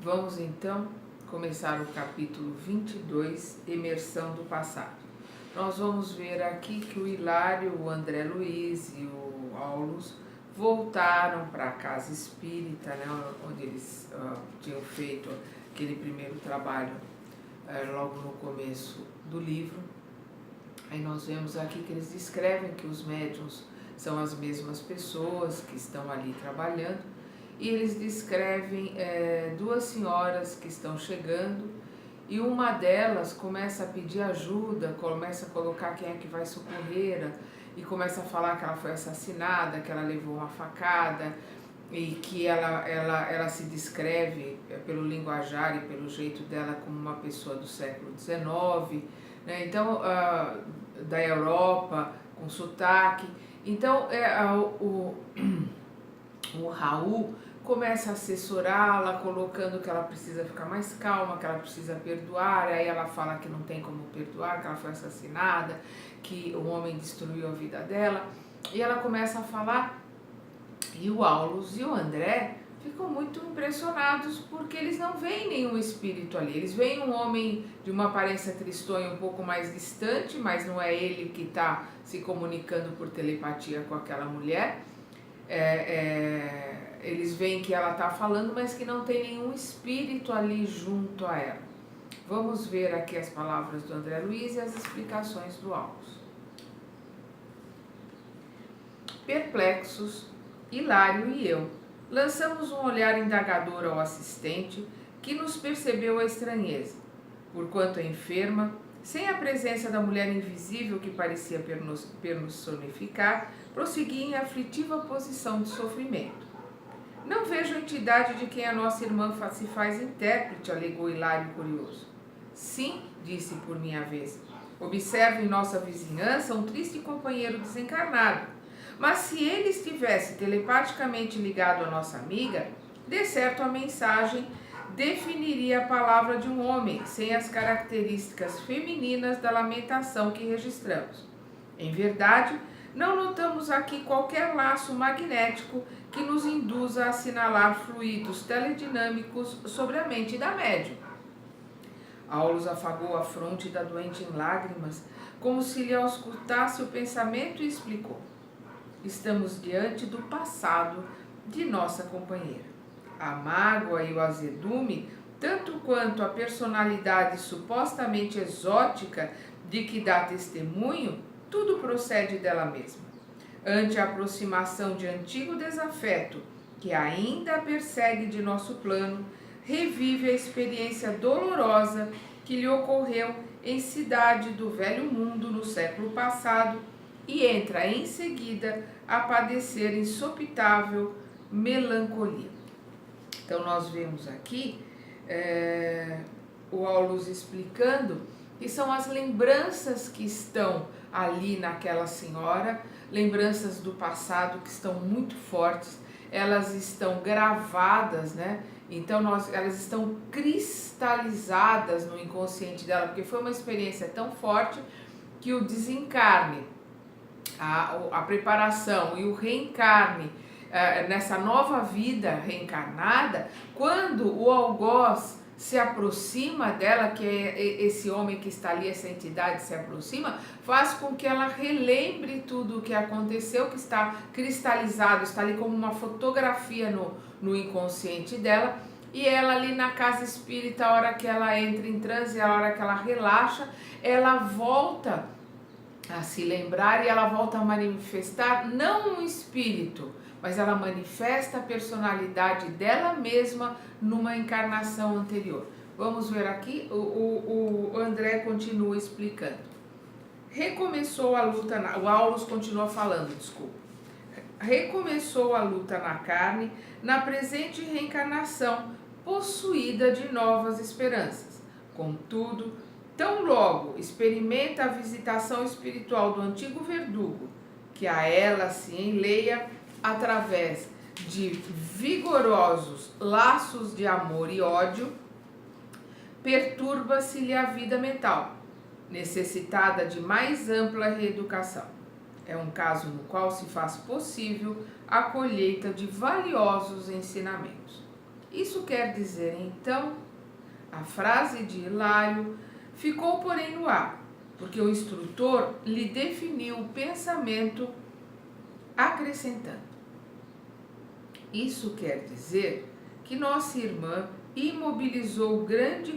Vamos então começar o capítulo 22, Emersão do Passado. Nós vamos ver aqui que o Hilário, o André Luiz e o Aulus voltaram para a casa espírita, né, onde eles tinham feito aquele primeiro trabalho logo no começo do livro. Aí nós vemos aqui que eles descrevem que os médiuns são as mesmas pessoas que estão ali trabalhando, e eles descrevem duas senhoras que estão chegando, e uma delas começa a pedir ajuda, começa a colocar quem é que vai socorrer, e começa a falar que ela foi assassinada, que ela levou uma facada, e que ela se descreve pelo linguajar e pelo jeito dela como uma pessoa do século XIX, né? Então, da Europa, com sotaque. Então, o Raul começa a assessorá-la, colocando que ela precisa ficar mais calma, que ela precisa perdoar. Aí ela fala que não tem como perdoar, que ela foi assassinada, que o homem destruiu a vida dela. E ela começa a falar, e o Aulus e o André ficam muito impressionados porque eles não veem nenhum espírito ali. Eles veem um homem de uma aparência tristonha um pouco mais distante, mas não é ele que está se comunicando por telepatia com aquela mulher. Eles veem que ela está falando, mas que não tem nenhum espírito ali junto a ela. Vamos ver aqui as palavras do André Luiz e as explicações do Aulus. Perplexos, Hilário e eu lançamos um olhar indagador ao assistente, que nos percebeu a estranheza, porquanto enferma, sem a presença da mulher invisível que parecia personificar, prosseguia em aflitiva posição de sofrimento. Não vejo a entidade de quem a nossa irmã se faz intérprete, alegou Hilário curioso. Sim, disse por minha vez, observo em nossa vizinhança um triste companheiro desencarnado, mas se ele estivesse telepaticamente ligado à nossa amiga, de certo a mensagem definiria a palavra de um homem, sem as características femininas da lamentação que registramos. Em verdade, não notamos aqui qualquer laço magnético que nos induza a assinalar fluidos teledinâmicos sobre a mente da médium. Aulus afagou a fronte da doente em lágrimas, como se lhe auscultasse o pensamento, e explicou. Estamos diante do passado de nossa companheira. A mágoa e o azedume, tanto quanto a personalidade supostamente exótica de que dá testemunho, tudo procede dela mesma. Ante a aproximação de antigo desafeto, que ainda a persegue de nosso plano, revive a experiência dolorosa que lhe ocorreu em cidade do velho mundo no século passado, e entra em seguida a padecer insopitável melancolia. Então nós vemos aqui o Aulus explicando que são as lembranças que estão ali naquela senhora, lembranças do passado que estão muito fortes, elas estão gravadas, né? Então elas estão cristalizadas no inconsciente dela, porque foi uma experiência tão forte que o desencarne, a preparação e o reencarne nessa nova vida reencarnada, quando o algoz se aproxima dela, que é esse homem que está ali, essa entidade se aproxima, faz com que ela relembre tudo o que aconteceu, que está cristalizado, está ali como uma fotografia no inconsciente dela, e ela ali na casa espírita, a hora que ela entra em transe, a hora que ela relaxa, ela volta a se lembrar e ela volta a manifestar não um espírito, mas ela manifesta a personalidade dela mesma numa encarnação anterior. Vamos ver aqui, o André continua explicando. Recomeçou a luta, o Aulus continua falando, desculpa. Recomeçou a luta na carne, na presente reencarnação, possuída de novas esperanças. Contudo, tão logo experimenta a visitação espiritual do antigo verdugo, que a ela se enleia através de vigorosos laços de amor e ódio, perturba-se-lhe a vida mental, necessitada de mais ampla reeducação. É um caso no qual se faz possível a colheita de valiosos ensinamentos. Isso quer dizer, então, a frase de Hilário ficou, porém, no ar, porque o instrutor lhe definiu o pensamento acrescentando: isso quer dizer que nossa irmã imobilizou o grande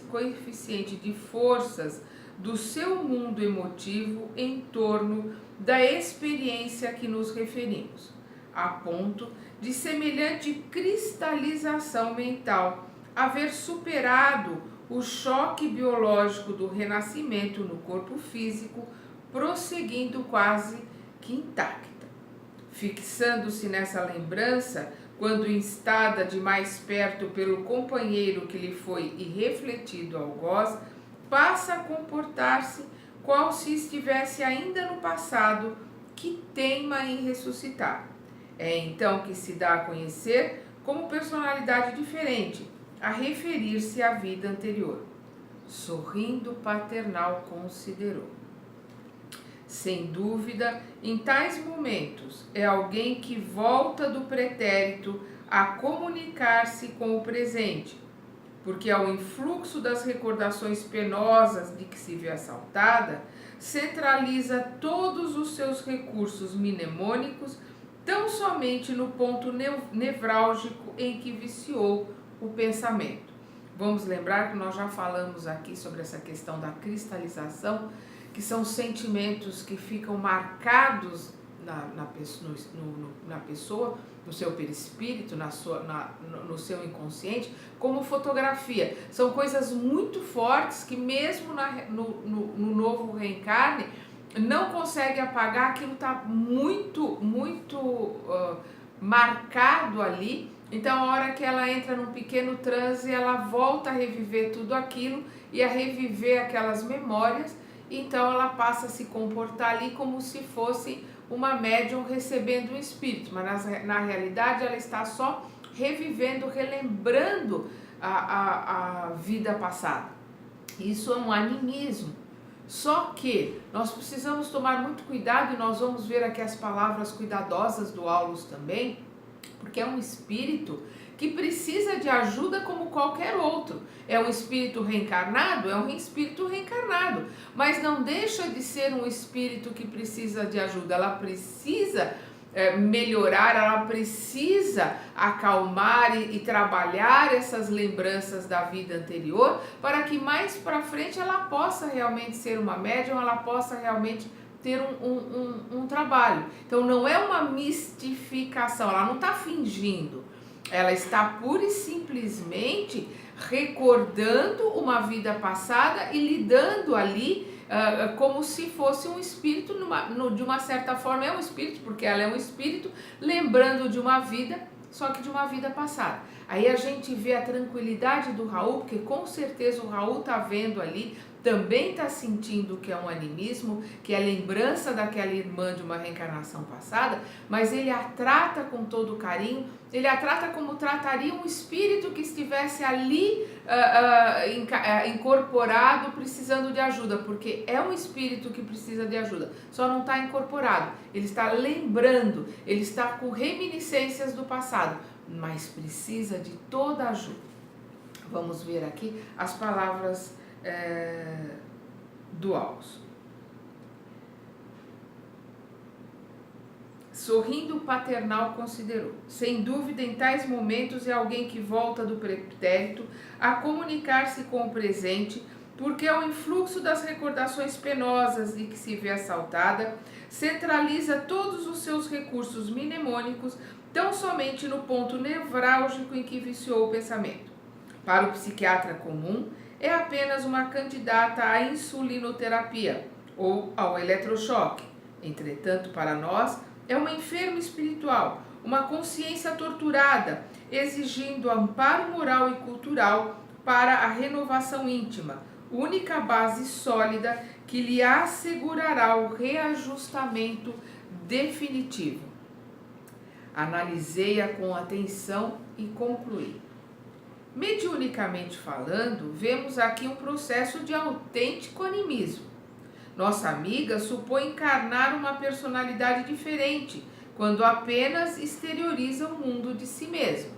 coeficiente de forças do seu mundo emotivo em torno da experiência a que nos referimos, a ponto de semelhante cristalização mental haver superado o choque biológico do renascimento no corpo físico, prosseguindo quase que intacta. Fixando-se nessa lembrança, quando instada de mais perto pelo companheiro que lhe foi irrefletido algoz, passa a comportar-se qual se estivesse ainda no passado, que teima em ressuscitar. É então que se dá a conhecer como personalidade diferente, a referir-se à vida anterior. Sorrindo paternal considerou: sem dúvida, em tais momentos, é alguém que volta do pretérito a comunicar-se com o presente, porque ao influxo das recordações penosas de que se vê assaltada, centraliza todos os seus recursos mnemônicos tão somente no ponto nevrálgico em que viciou o pensamento. Vamos lembrar que nós já falamos aqui sobre essa questão da cristalização, que são sentimentos que ficam marcados na pessoa, no seu perispírito, no seu inconsciente, como fotografia. São coisas muito fortes que mesmo no novo reencarne não consegue apagar, aquilo está muito marcado ali. Então, a hora que ela entra num pequeno transe, ela volta a reviver tudo aquilo e a reviver aquelas memórias. Então, ela passa a se comportar ali como se fosse uma médium recebendo um espírito, mas na realidade ela está só revivendo, relembrando a vida passada. Isso é um animismo. Só que nós precisamos tomar muito cuidado, e nós vamos ver aqui as palavras cuidadosas do Aulus também, porque é um espírito que precisa de ajuda como qualquer outro. É um espírito reencarnado? É um espírito reencarnado, mas não deixa de ser um espírito que precisa de ajuda. Ela precisa melhorar, ela precisa acalmar e trabalhar essas lembranças da vida anterior, para que mais para frente ela possa realmente ser uma médium, ela possa realmente ter um trabalho. Então não é uma mistificação, ela não está fingindo, ela está pura e simplesmente recordando uma vida passada e lidando ali como se fosse um espírito, de uma certa forma é um espírito, porque ela é um espírito lembrando de uma vida, só que de uma vida passada. Aí a gente vê a tranquilidade do Raul, porque com certeza o Raul está vendo ali, também está sentindo que é um animismo, que é lembrança daquela irmã de uma reencarnação passada, mas ele a trata com todo carinho, ele a trata como trataria um espírito que estivesse ali incorporado, precisando de ajuda, porque é um espírito que precisa de ajuda, só não está incorporado, ele está lembrando, ele está com reminiscências do passado, mas precisa de toda a ajuda. Vamos ver aqui as palavras do Aulus. Sorrindo paternal considerou: sem dúvida, em tais momentos é alguém que volta do pretérito a comunicar-se com o presente, porque ao influxo das recordações penosas de que se vê assaltada, centraliza todos os seus recursos mnemônicos tão somente no ponto nevrálgico em que viciou o pensamento. Para o psiquiatra comum, é apenas uma candidata à insulinoterapia ou ao eletrochoque. Entretanto, para nós, é uma enferma espiritual, uma consciência torturada, exigindo amparo moral e cultural para a renovação íntima, única base sólida que lhe assegurará o reajustamento definitivo. Analisei-a com atenção e concluí: mediunicamente falando, vemos aqui um processo de autêntico animismo. Nossa amiga supõe encarnar uma personalidade diferente, quando apenas exterioriza o mundo de si mesma.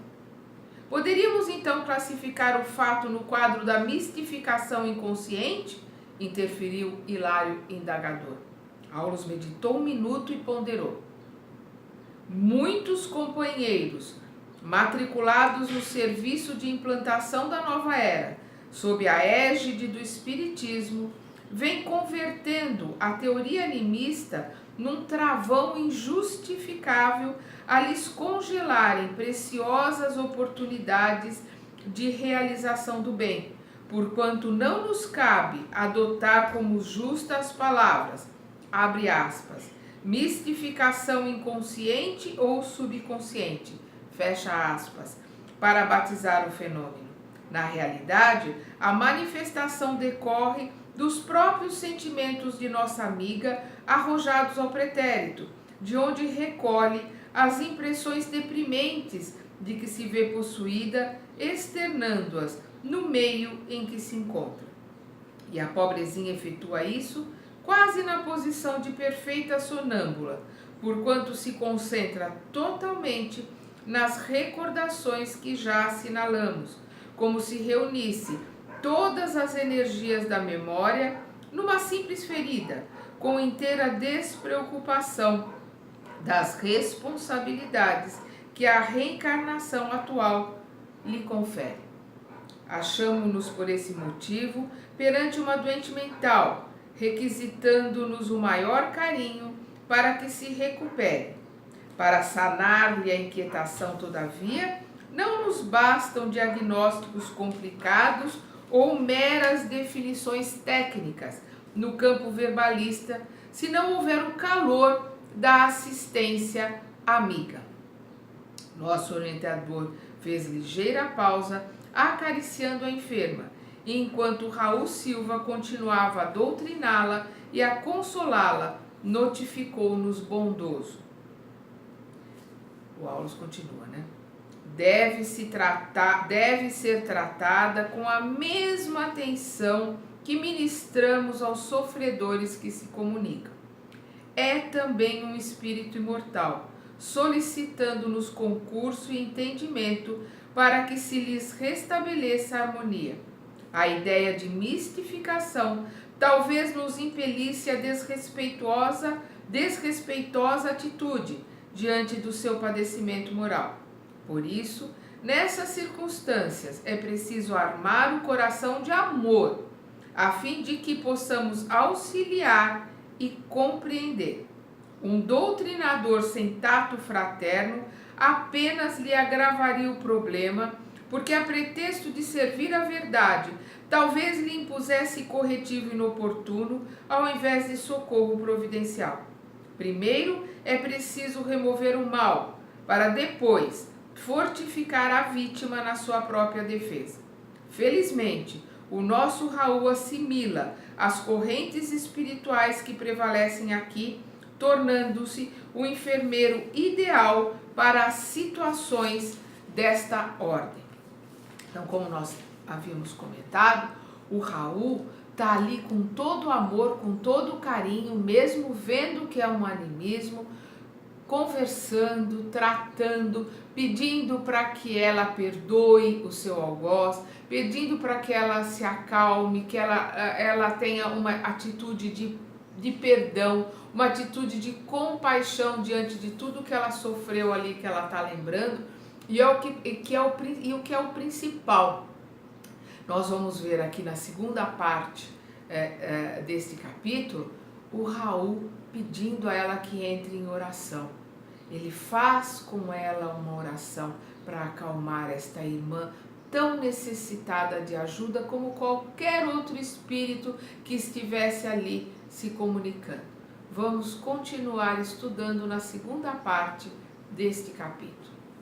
Poderíamos então classificar o fato no quadro da mistificação inconsciente? Interferiu Hilário indagador. Aulus meditou um minuto e ponderou. Muitos companheiros matriculados no serviço de implantação da nova era, sob a égide do Espiritismo, vêm convertendo a teoria animista num travão injustificável a lhes congelarem preciosas oportunidades de realização do bem, porquanto não nos cabe adotar como justas palavras, abre aspas, mistificação inconsciente ou subconsciente, fecha aspas, para batizar o fenômeno. Na realidade, a manifestação decorre dos próprios sentimentos de nossa amiga arrojados ao pretérito, de onde recolhe as impressões deprimentes de que se vê possuída, externando-as no meio em que se encontra. E a pobrezinha efetua isso quase na posição de perfeita sonâmbula, porquanto se concentra totalmente nas recordações que já assinalamos, como se reunisse todas as energias da memória numa simples ferida, com inteira despreocupação das responsabilidades que a reencarnação atual lhe confere. Achamo-nos, por esse motivo, perante uma doente mental, requisitando-nos o maior carinho para que se recupere. Para sanar-lhe a inquietação, todavia, não nos bastam diagnósticos complicados ou meras definições técnicas no campo verbalista, se não houver o calor da assistência amiga. Nosso orientador fez ligeira pausa, acariciando a enferma, enquanto Raul Silva continuava a doutriná-la e a consolá-la, notificou-nos bondoso. O Aulus continua, né? Deve ser tratada com a mesma atenção que ministramos aos sofredores que se comunicam. É também um espírito imortal, solicitando-nos concurso e entendimento para que se lhes restabeleça a harmonia. A ideia de mistificação talvez nos impelisse a desrespeitosa atitude diante do seu padecimento moral. Por isso, nessas circunstâncias, é preciso armar o coração de amor, a fim de que possamos auxiliar e compreender. Um doutrinador sem tato fraterno apenas lhe agravaria o problema, porque a pretexto de servir a verdade, talvez lhe impusesse corretivo inoportuno ao invés de socorro providencial. Primeiro é preciso remover o mal, para depois fortificar a vítima na sua própria defesa. Felizmente, o nosso Raul assimila as correntes espirituais que prevalecem aqui, tornando-se o enfermeiro ideal para as situações desta ordem. Então, como nós havíamos comentado, o Raul está ali com todo o amor, com todo o carinho, mesmo vendo que é um animismo, conversando, tratando, pedindo para que ela perdoe o seu algoz, pedindo para que ela se acalme, que ela tenha uma atitude de perdão, uma atitude de compaixão diante de tudo que ela sofreu ali, que ela está lembrando, e o que é o principal. Nós vamos ver aqui na segunda parte deste capítulo, o Raul pedindo a ela que entre em oração. Ele faz com ela uma oração para acalmar esta irmã tão necessitada de ajuda como qualquer outro espírito que estivesse ali se comunicando. Vamos continuar estudando na segunda parte deste capítulo.